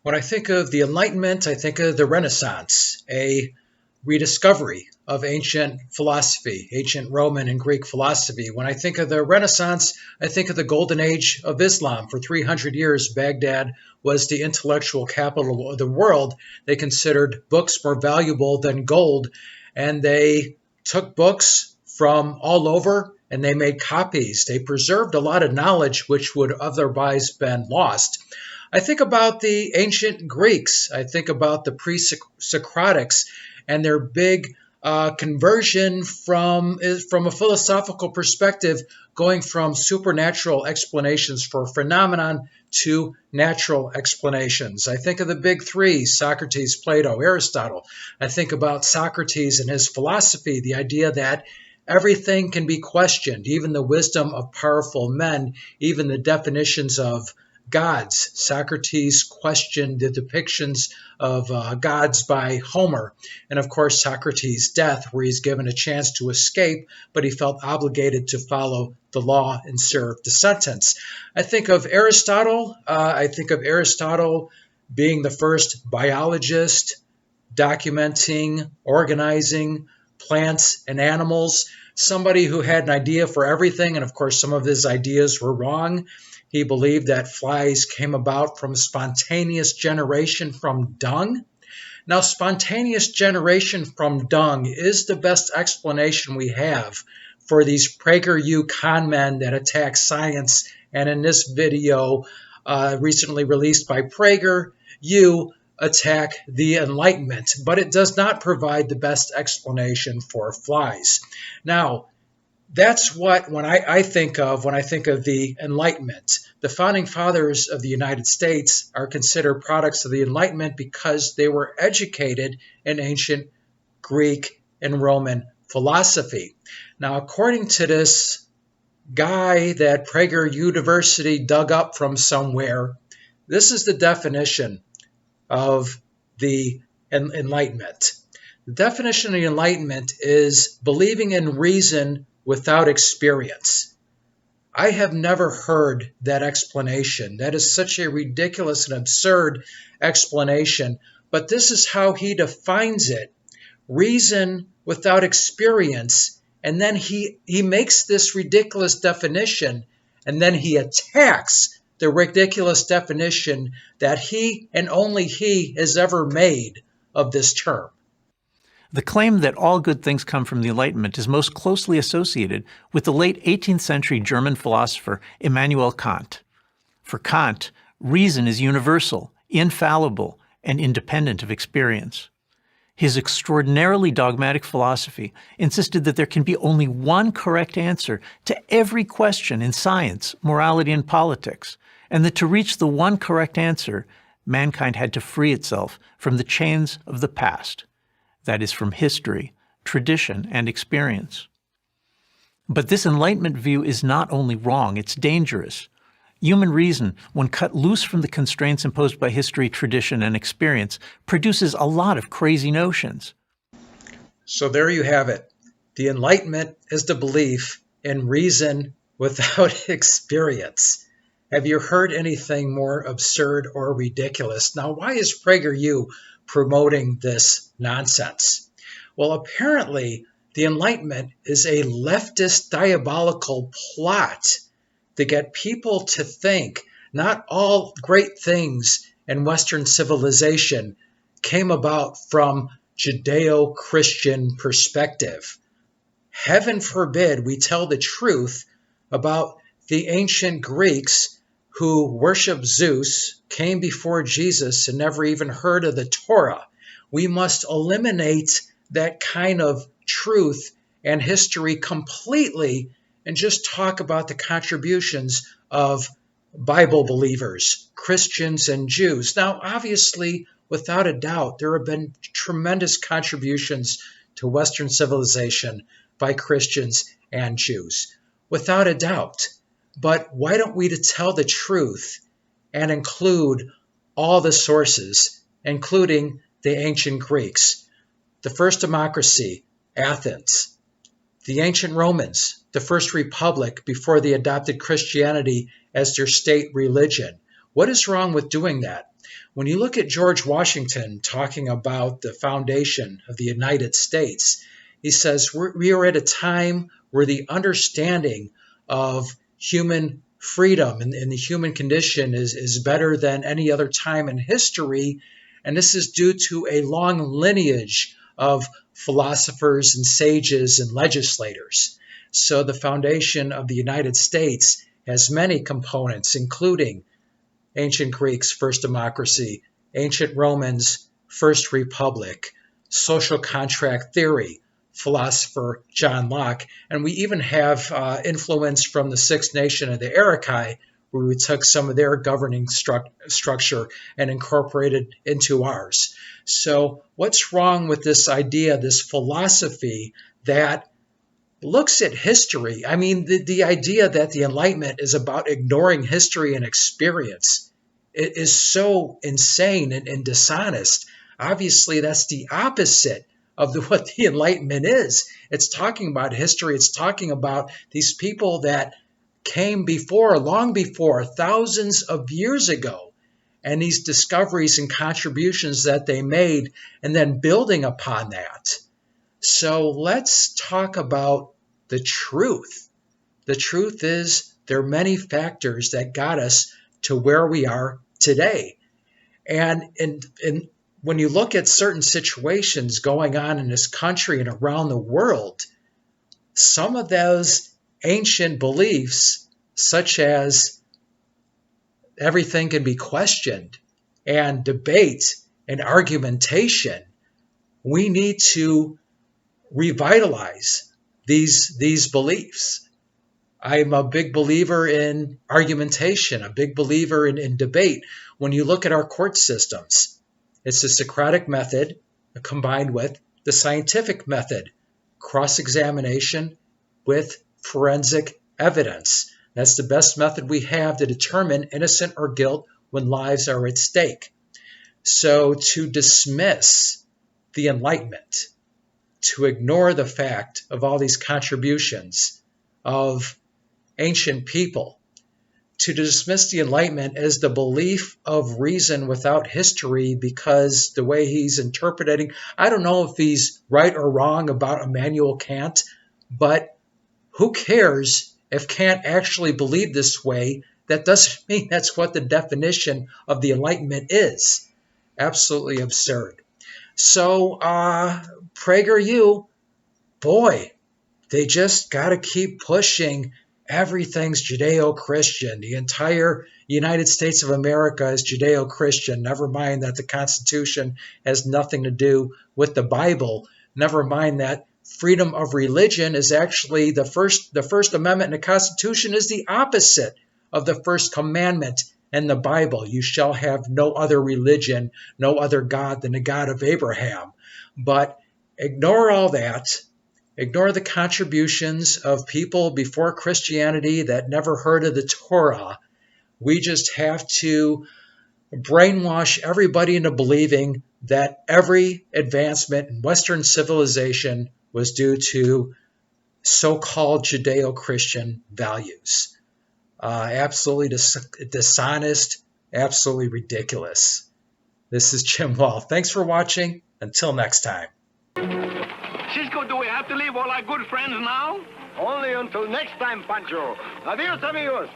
When I think of the Enlightenment, I think of the Renaissance, a rediscovery of ancient philosophy, ancient Roman and Greek philosophy. When I think of the Renaissance, I think of the golden age of Islam. For 300 years, Baghdad was the intellectual capital of the world. They considered books more valuable than gold, and they took books from all over and they made copies. They preserved a lot of knowledge which would otherwise been lost. I think about the ancient Greeks. I think about the pre-Socratics and their big conversion from a philosophical perspective, going from supernatural explanations for phenomenon to natural explanations. I think of the big three: Socrates, Plato, Aristotle. I think about Socrates and his philosophy, the idea that everything can be questioned, even the wisdom of powerful men, even the definitions of gods. Socrates questioned the depictions of gods by Homer. And of course, Socrates' death, where he's given a chance to escape, but he felt obligated to follow the law and serve the sentence. I think of Aristotle. Being the first biologist, documenting, organizing plants and animals, somebody who had an idea for everything. And of course, some of his ideas were wrong. He believed that flies came about from spontaneous generation from dung. Now, spontaneous generation from dung is the best explanation we have for these PragerU con men that attack science. And in this video, recently released by PragerU, attack the Enlightenment. But it does not provide the best explanation for flies. Now, that's what when I think of the Enlightenment. The founding fathers of the United States are considered products of the Enlightenment because they were educated in ancient Greek and Roman philosophy. Now, according to this guy that Prager University dug up from somewhere, this is the definition of the Enlightenment. The definition of the Enlightenment is believing in reason without experience. I have never heard that explanation. That is such a ridiculous and absurd explanation, but this is how he defines it: reason without experience. And then he makes this ridiculous definition, and then he attacks the ridiculous definition that he and only he has ever made of this term. The claim that all good things come from the Enlightenment is most closely associated with the late 18th century German philosopher Immanuel Kant. For Kant, reason is universal, infallible, and independent of experience. His extraordinarily dogmatic philosophy insisted that there can be only one correct answer to every question in science, morality, and politics, and that to reach the one correct answer, mankind had to free itself from the chains of the past. That is, from history, tradition, and experience. But this Enlightenment view is not only wrong, it's dangerous. Human reason, when cut loose from the constraints imposed by history, tradition, and experience, produces a lot of crazy notions. So there you have it. The Enlightenment is the belief in reason without experience. Have you heard anything more absurd or ridiculous? Now, why is PragerU promoting this nonsense? Well, apparently the Enlightenment is a leftist diabolical plot to get people to think not all great things in Western civilization came about from Judeo-Christian perspective. Heaven forbid we tell the truth about the ancient Greeks who worship Zeus, came before Jesus, and never even heard of the Torah. We must eliminate that kind of truth and history completely and just talk about the contributions of Bible believers, Christians and Jews. Now, obviously, without a doubt, there have been tremendous contributions to Western civilization by Christians and Jews, without a doubt. But why don't we tell the truth and include all the sources, including the ancient Greeks, the first democracy, Athens, the ancient Romans, the first republic before they adopted Christianity as their state religion? What is wrong with doing that? When you look at George Washington talking about the foundation of the United States, he says we are at a time where the understanding of human freedom and the human condition is better than any other time in history. And this is due to a long lineage of philosophers and sages and legislators. So the foundation of the United States has many components, including ancient Greeks' first democracy, ancient Romans' first republic, social contract theory, philosopher John Locke, and we even have influence from the Six Nation of the Iroquois, where we took some of their governing structure and incorporated into ours. So what's wrong with this idea, this philosophy that looks at history? I mean, the idea that the Enlightenment is about ignoring history and experience, it is so insane and dishonest. Obviously, that's the opposite of what the Enlightenment is. It's talking about history. It's talking about these people that came before, long before, thousands of years ago, and these discoveries and contributions that they made, and then building upon that. So let's talk about the truth. The truth is there are many factors that got us to where we are today. And when you look at certain situations going on in this country and around the world, some of those ancient beliefs, such as everything can be questioned and debate and argumentation, we need to revitalize these beliefs. I'm a big believer in argumentation, a big believer in debate. When you look at our court systems, it's the Socratic method combined with the scientific method, cross-examination with forensic evidence. That's the best method we have to determine innocent or guilt when lives are at stake. So to dismiss the Enlightenment, to ignore the fact of all these contributions of ancient people, to dismiss the Enlightenment as the belief of reason without history, because the way he's interpreting, I don't know if he's right or wrong about Immanuel Kant, but who cares if Kant actually believed this way? That doesn't mean that's what the definition of the Enlightenment is. Absolutely absurd. So, PragerU, boy, they just got to keep pushing. Everything's Judeo-Christian. The entire United States of America is Judeo-Christian. Never mind that the Constitution has nothing to do with the Bible. Never mind that freedom of religion is actually the First Amendment in the Constitution is the opposite of the First Commandment in the Bible. You shall have no other religion, no other God than the God of Abraham. But ignore all that. Ignore the contributions of people before Christianity that never heard of the Torah. We just have to brainwash everybody into believing that every advancement in Western civilization was due to so-called Judeo-Christian values. Absolutely dishonest, absolutely ridiculous. This is Jim Wall. Thanks for watching. Until next time. Cisco, do we have to leave all our good friends now? Only until next time, Pancho. Adios, amigos.